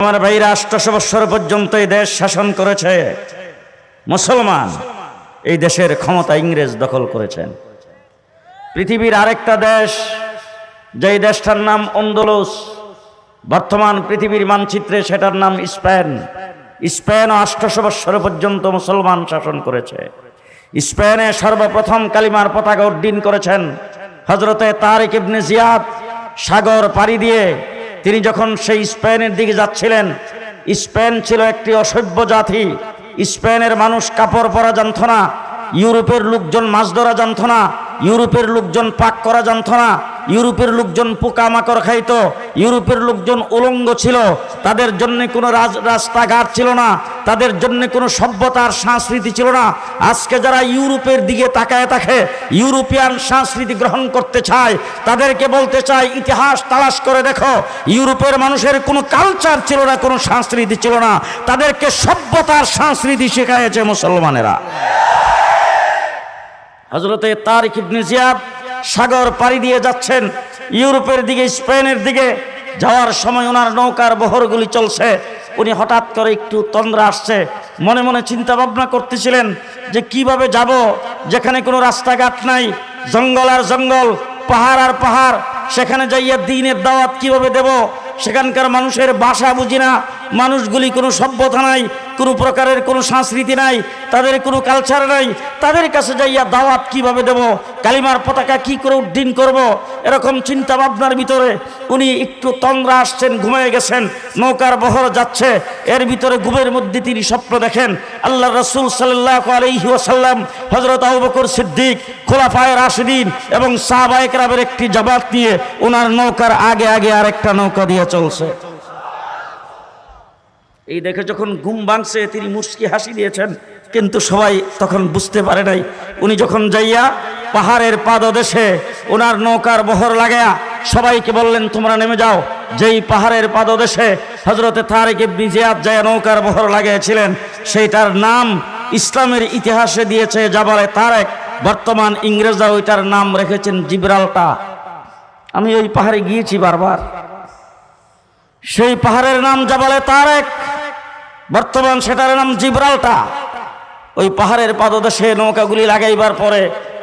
আমার ভাইরা ৮০০ বৎসর পর্যন্ত এই দেশ শাসন করেছে মুসলমান। এই দেশের ক্ষমতা ইংরেজ দখল করেছেন। পৃথিবীর আরেকটা দেশ, যেই দেশটার নাম আন্দালুস, বর্তমান পৃথিবীর মানচিত্রে সেটার নাম স্পেন। স্পেনও ৮০০ বৎসর পর্যন্ত মুসলমান শাসন করেছে। স্পেনে সর্বপ্রথম কালিমার পতাকা উড্ডীন করেছেন হযরতে তারিক ইবনে জিয়াদ। সাগর পাড়ি দিয়ে তিনি যখন সেই স্পেনের দিকে যাচ্ছিলেন, স্পেন ছিল একটি অসভ্য জাতি। স্পেনের মানুষ কাপড় পরা জানত না, ইউরোপের লোকজন মাছ ধরা জানত না, ইউরোপের লোকজন পাক করা জানত না, ইউরোপের লোকজন পোকামাকড় খাইতো, ইউরোপের লোকজন উলঙ্গ ছিল, তাদের জন্য কোনো রাস্তাঘাট ছিল না, তাদের জন্য কোনো সভ্যতার সংস্কৃতি ছিল না। আজকে যারা ইউরোপের দিকে তাকায় থাকে, ইউরোপিয়ান সংস্কৃতি গ্রহণ করতে চায়, তাদেরকে বলতে চাই ইতিহাস তালাশ করে দেখো, ইউরোপের মানুষের কোনো কালচার ছিল না, কোনো সংস্কৃতি ছিল না, তাদেরকে সভ্যতার সংস্কৃতি শেখাইছে মুসলমানেরা। হযরতে তারিক ইবনে জিয়াদ সাগর পাড়ি দিয়ে যাচ্ছেন ইউরোপের দিকে, স্পেনের দিকে। যাওয়ার সময় ওনার নৌকার বহরগুলি চলছে, উনি হঠাৎ করে একটু তন্দ্রা আসছে, মনে মনে চিন্তা ভাবনা করতেছিলেন যে কিভাবে যাব, যেখানে কোনো রাস্তাঘাট নাই, জঙ্গল আর জঙ্গল, পাহাড় আর পাহাড়, সেখানে যাইয়া দ্বীনের দাওয়াত কিভাবে দেব? সেখানকার মানুষের ভাষা বুঝি না, মানুষগুলি কোনো সভ্যতা নাই, কোনো প্রকারের কোনো সংস্কৃতি নাই, তাদের কোনো কালচার নাই, তাদের কাছে যাইয়া দাওয়াত কিভাবে দেব? কালিমার পতাকা কি করে উড্ডীন করব? এরকম চিন্তা ভাবনার ভিতরে উনি একটু তন্দ্রা আসছেন, ঘুমিয়ে গেছেন। নৌকার বহর যাচ্ছে, এর ভিতরে ঘুমের মধ্যে তিনি স্বপ্ন দেখেন আল্লাহ রাসূল সাল্লাল্লাহু আলাইহি ওয়াসাল্লাম, হযরত আবু বকর সিদ্দিক, খোলাফায়ে রাশিদিন এবং সাহাবায়ে কেরামের একটি জামাত নিয়ে ওনার নৌকার আগে আগে আরেকটা নৌকা দিয়ে চলছে। এই দেখে যখন ঘুম ভাঙছে, তিনি মুচকি হাসি দিয়েছেন, কিন্তু সবাই তখন বুঝতে পারে নাই। উনি যখন যাইয়া পাহাড়ের পাদদেশে ওনার নৌকার বহর লাগায়া সবাইকে বললেন তোমরা নেমে যাও। যেই পাহাড়ের পাদদেশে হযরতে তারিক ইবনে জিয়াদ যায় নৌকার বহর লাগিয়েছিলেন, সেইটার নাম ইসলামের ইতিহাসে দিয়েছে জাবালে তারেক। বর্তমান ইংরেজরা ওইটার নাম রেখেছেন জিব্রাল্টার। আমি ওই পাহাড়ে গিয়েছি বারবার। সেই পাহাড়ের নাম জাবালে তারেক, বর্তমান সেটার নাম জিব্রাল্টার। ওই পাহাড়ের পাদদেশে নৌকাগুলি লাগাইবার পরে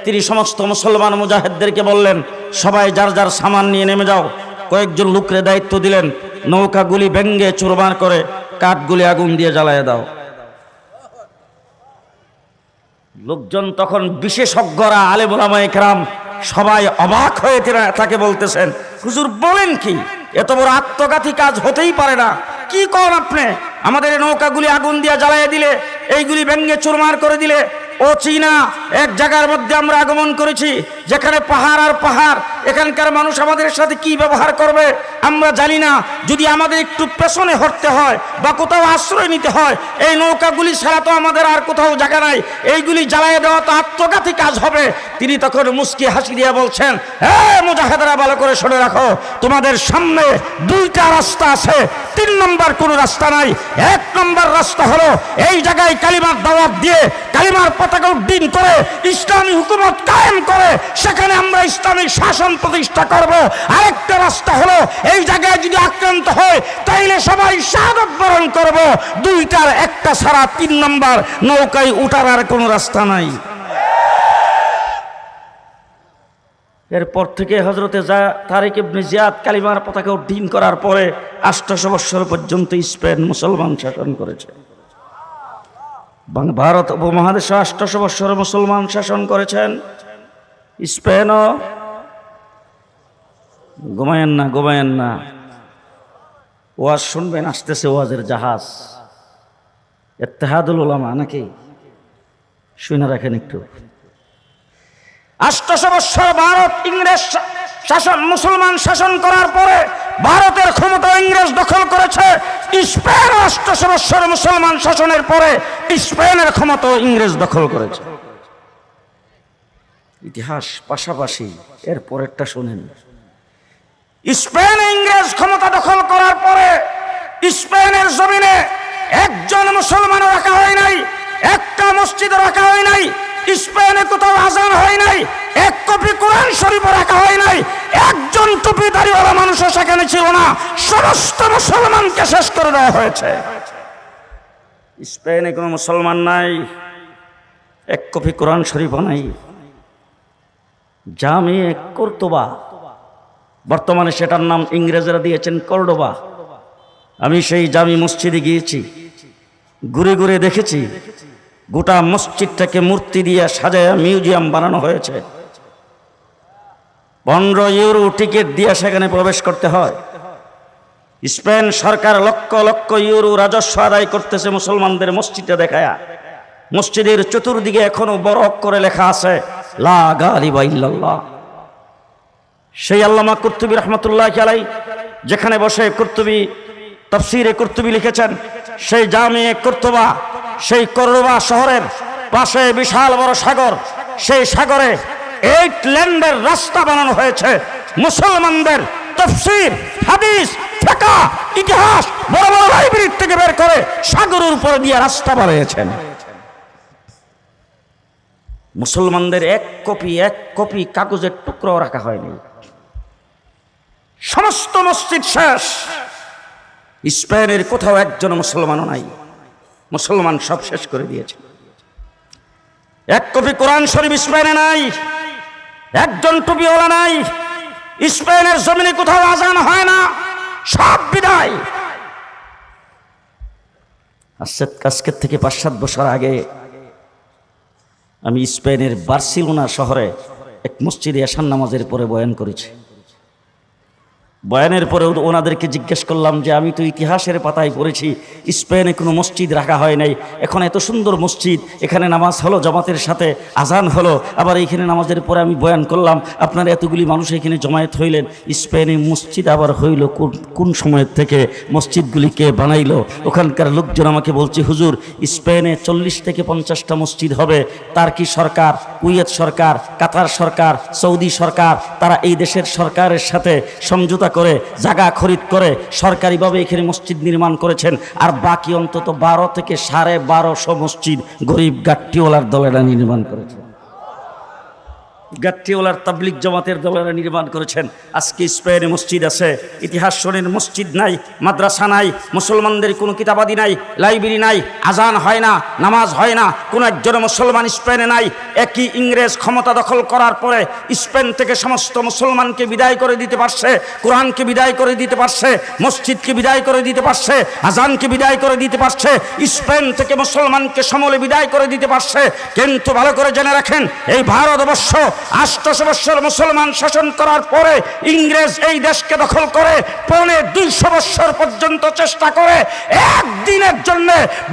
তিনি সমস্ত মুসলমান মুজাহিদদেরকে বললেন সবাই যার যার সামান নিয়ে নেমে যাও। কয়েকজন লোকরে দায়িত্ব দিলেন নৌকাগুলি ভেঙ্গে চুরমার করে কাঠগুলি আগুন দিয়ে জ্বালায় দাও। লোকজন তখন বিশেষজ্ঞরা, আলেম ওলামায়ে কেরাম সবাই অবাক হয়ে তাকে বলতেছেন হুজুর বলেন কি, এত বড় আত্মঘাতী কাজ হতেই পারে না, কি করেন আপনি? আমাদের নৌকাগুলি আগুন দিয়ে জ্বালাইয়া দিলে, এইগুলি ভেঙ্গে চুরমার করে দিলে। ও চীনা এক জায়গার মধ্যে আমরা আগমন করেছি যেখানে পাহাড় আর পাহাড়, এখানকার মানুষ আমাদের সাথে কি ব্যবহার করবে আমরা জানি না। যদি আমাদের একটু পেছনে হটতে হয় বা কোথাও আশ্রয় নিতে হয়, এই নৌকাগুলি ছাড়া তো আমাদের আর কোথাও জায়গা নাই, এইগুলি জ্বালাইয়া দেওয়া তো আত্মঘাতী কাজ হবে। তিনি তখন মুস্কি হাসি দিয়ে বলছেন, হ্যাঁ মুজাহিদরা ভালো করে শুনে রাখো, তোমাদের সামনে দুইটা রাস্তা আছে, 3 নম্বর কোনো রাস্তা নাই। 1 নম্বর রাস্তা হলো এই জায়গায় কালিমার দাওয়াত দিয়ে, কালিমার পতাকা উড্ডীন করে, ইসলামী হুকুমত কায়েম করে সেখানে আমরা ইসলামিক শাসন প্রতিষ্ঠা করব। আরেকটা রাস্তা হলো এই জায়গায় যদি আক্রান্ত হয় তাইলে সবাই শাহাদাত বরণ করব। দুইটার একটা ছাড়া 3 নম্বর নৌকায় উঠার আর কোনো রাস্তা নাই। এরপর থেকে হযরতে তারিক ইবনে জিয়াদ কালিমার পতাকা উড্ডীন করার পরে ৮০০ বৎসর পর্যন্ত স্পেন মুসলমান শাসন করেছে। ভারত উপমহাদেশে ৮০০ বৎসর মুসলমান শাসন করেছেন। স্পেনও ঘুমায়েন না, ঘুমায়েন না, ওয়াজ শুনবেন, আসতেছে ওয়াজের জাহাজ, ইত্তেহাদুল উলামা নাকি, শুনে রাখেন একটু। ৮০০ বৎসর ভারত ইংরেজ শাসন, মুসলমান শাসন করার পরে ভারতের ক্ষমতা ইংরেজ দখল করেছে। স্পেন ৮০০ বৎসর মুসলমান শাসনের পরে স্পেনের ক্ষমতা ইংরেজ দখল করেছে। ইতিহাস পাশাপাশি, এর পরেরটা শুনেন। স্পেন ইংরেজ ক্ষমতা দখল করার পরে স্পেনের জমিনে একজন মুসলমানও রাখা হয় নাই, একটা মসজিদও রাখা হয় নাই। স্পেনে কোথাও আজান হয় নাই, এক কপি কোরআন শরীফ রাখা হয় নাই, একজন টুপিধারীওয়ালা মানুষও সেখানে ছিল না, সমস্ত মুসলমানকে শেষ করে দেওয়া হয়েছে। স্পেনে কোনো মুসলমান নাই, এক কপি কোরআন শরীফও নাই। জামিয়ে কর্তোবা, বর্তমানে সেটার নাম ইংরেজরা দিয়েছেন কর্ডোবা। আমি সেই জামি মসজিদে গিয়েছি, ঘুরে ঘুরে দেখেছি গোটা মসজিদটাকে মূর্তি দিয়ে সাজায় মিউজিয়াম বানানো হয়েছে। 15 ইউরো টিকিট দিয়ে সেখানে প্রবেশ করতে হয়। স্পেন সরকার লক্ষ লক্ষ ইউরো রাজস্ব আদায় করতেছে মুসলমানদের মসজিদে দেখায়া। মসজিদের চতুর্দিকে এখনো বড় অক্ষরে লেখা আছে লা গালিবা ইল্লাল্লাহ। সেই আল্লামা কুরতুবী রহমতুল্লাহি আলাইহি যেখানে বসে কুরতুবী তাফসীরে কুরতুবী লিখেছেন, সেই জামিয়ে কুরতুবা, সেই কর্ডোবা শহরের পাশে বিশাল বড় সাগর, সেই সাগরে 8 লেনের রাস্তা বানানো হয়েছে। মুসলমানদের তাফসীর, হাদিস, ফিকহ, ইতিহাস বড় বড় লাইব্রেরি থেকে বের করে সাগরের উপর দিয়ে রাস্তা বানিয়েছেন। মুসলমানদের এক কপি কাগজের টুকরো রাখা হয়নি। সমস্ত মসজিদ শেষ। স্পেনের কোথাও একজন মুসলমানও নাই, মুসলমান সব শেষ করে দিয়েছে। এক কপি কোরআন শরীফ স্পেনে নাই, একজন টুপিওয়ালা নাই। স্পেনের জমিনে কোথাও আজান হয় না, সব বিদায়। আজকের থেকে 5-7 বছর আগে আমি স্পেনের বার্সেলোনা শহরে এক মসজিদে এশার নামাজের পরে বয়ান করেছি। বয়ানের পরে ওনাদেরকে জিজ্ঞেস করলাম যে আমি তো ইতিহাসের পাতায় পড়েছি স্পেনে কোনো মসজিদ রাখা হয় নাই, এখন এত সুন্দর মসজিদ, এখানে নামাজ হলো জামাতের সাথে, আজান হলো, আবার এইখানে নামাজের পরে আমি বয়ান করলাম, আপনারা এতগুলি মানুষ এখানে জমায়েত হইলেন, স্পেনে মসজিদ আবার হইল কোন সময়ের থেকে, মসজিদগুলি কে বানাইলো? ওখানকার লোকজন আমাকে বলছে হুজুর স্পেনে 40 থেকে 50টা মসজিদ হবে। তার কি সরকার, কুয়েত সরকার, কাতার সরকার, সৌদি সরকার, তারা এই দেশের সরকারের সাথে সমঝোতা করে জায়গা খরিদ করে সরকারিভাবে এখানে মসজিদ নির্মাণ করেছেন। আর বাকি অন্তত 12 থেকে 1250 মসজিদ গরিব গাট্টিওয়ালার দলেরা নির্মাণ করেছেন, গাট্টিওয়ালার তাবলিগ জামাতের দলেরা নির্মাণ করেছেন। আজকে স্পেনে মসজিদ আছে, ইতিহাস শোনেন মসজিদ নাই, মাদ্রাসা নাই, মুসলমানদের কোনো কিতাবাদি নাই, লাইব্রেরি নাই, আজান হয় না, নামাজ হয় না, কোনো একজন মুসলমান স্পেনে নাই। একই ইংরেজ ক্ষমতা দখল করার পরে স্পেন থেকে সমস্ত মুসলমানকে বিদায় করে দিতে পারছে, কোরআনকে বিদায় করে দিতে পারছে, মসজিদকে বিদায় করে দিতে পারছে, আজানকে বিদায় করে দিতে পারছে, স্পেন থেকে মুসলমানকে সমূলে বিদায় করে দিতে পারছে। কিন্তু ভালো করে জেনে রাখেন, এই ভারতবর্ষ 800 বছর মুসলমান শাসন করার পরে ইংরেজ এই দেশকে দখল করে 250 বছর পর্যন্ত চেষ্টা করে একদিনের জন্য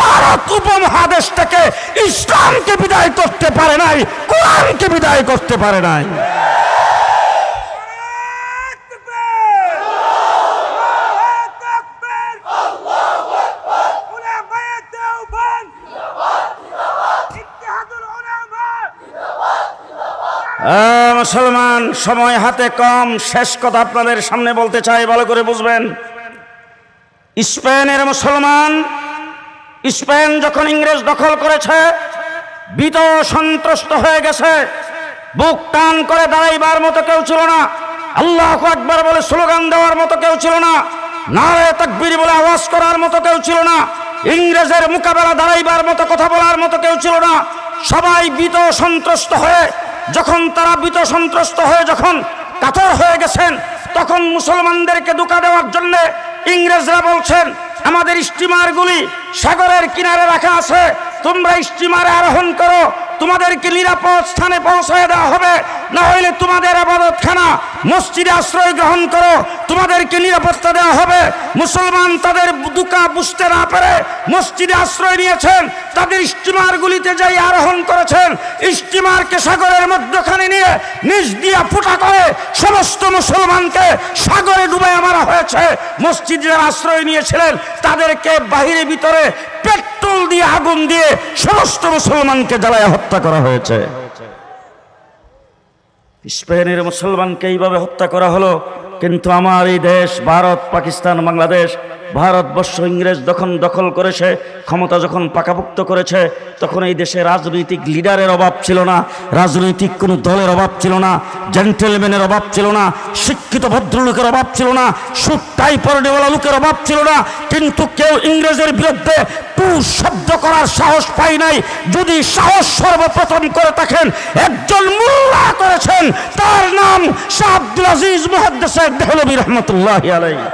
ভারত উপমহাদেশ থেকে ইসলামকে বিদায় করতে পারে নাই, কোরআনকে বিদায় করতে পারে নাই। মুসলমান, সময় হাতে কম, শেষ কথা আপনাদের সামনে বলতে চাই, ভালো করে বুঝবেন। স্পেনের মুসলমান, স্পেন যখন ইংরেজ দখল করেছে ভীত সন্ত্রস্ত হয়ে গেছে, বুক টান করে দাঁড়াইবার মতো কেউ ছিল না, আল্লাহু আকবার বলে স্লোগান দেওয়ার মতো কেউ ছিল না, নারে তাকবীর বলে আওয়াজ করার মতো কেউ ছিল না, ইংরেজের মোকাবেলা দাঁড়াইবার মতো কথা বলার মতো কেউ ছিল না। সবাই ভীত সন্ত্রস্ত হয়ে, যখন তারা ভীত সন্ত্রস্ত হয়ে যখন কাতর হয়ে গেছেন, তখন মুসলমানদেরকে ধোঁকা দেওয়ার জন্য ইংরেজরা বলছেন আমাদের স্টিমারগুলি সাগরের কিনারে রাখা আছে, তোমরা স্টিমারে আরোহণ করো, তোমাদেরকে নিরাপদ স্থানে পৌঁছায় দেওয়া হবে, না হইলে তোমাদের ইবাদতখানা মসজিদে আশ্রয় গ্রহণ করো, তোমাদেরকে নিরাপত্তা দেওয়া হবে। মুসলমান তাদের দুকা বুঝতে না পেরে মসজিদে আশ্রয় নিয়েছেন, তাদের স্টিমারগুলিতে যাই আরোহণ করেছেন, স্টিমারকে সাগরের মধ্যখানে নিয়ে নিচ দিয়া ফুটা করে সমস্ত মুসলমানকে সাগরে ডুবাইয়া মারা হয়েছে। মসজিদে আশ্রয় নিয়েছিলেন তাদেরকে বাহিরে ভিতরে পেট্রোল দিয়ে আগুন দিয়ে সমস্ত মুসলমানকে জ্বালায় হত্যা করা হয়েছে। স্পেনের মুসলমানকে এইভাবে হত্যা করা হলো, কিন্তু আমার এই দেশ ভারত, পাকিস্তান, বাংলাদেশ ভারতবর্ষ ইংরেজ যখন দখল করেছে, ক্ষমতা যখন পাকাপোক্ত করেছে, তখন এই দেশে রাজনৈতিক লিডারের অভাব ছিল না, রাজনৈতিক কোনো দলের অভাব ছিল না, জেন্টেলম্যানের অভাব ছিল না, শিক্ষিত ভদ্রলোকের অভাব ছিল না, সুট টাই পরনেওয়ালা লোকের অভাব ছিল না। কিন্তু কেউ ইংরেজের বিরুদ্ধে টু শব্দ করার সাহস পাই নাই। যদি সাহস সর্বপ্রথম করে থাকেন, একজন মোল্লা করেছেন, তার নাম শাহ আব্দুল আজিজ মুহাদ্দিস দেহলভী রহমতুল্লাহি আলাইহি।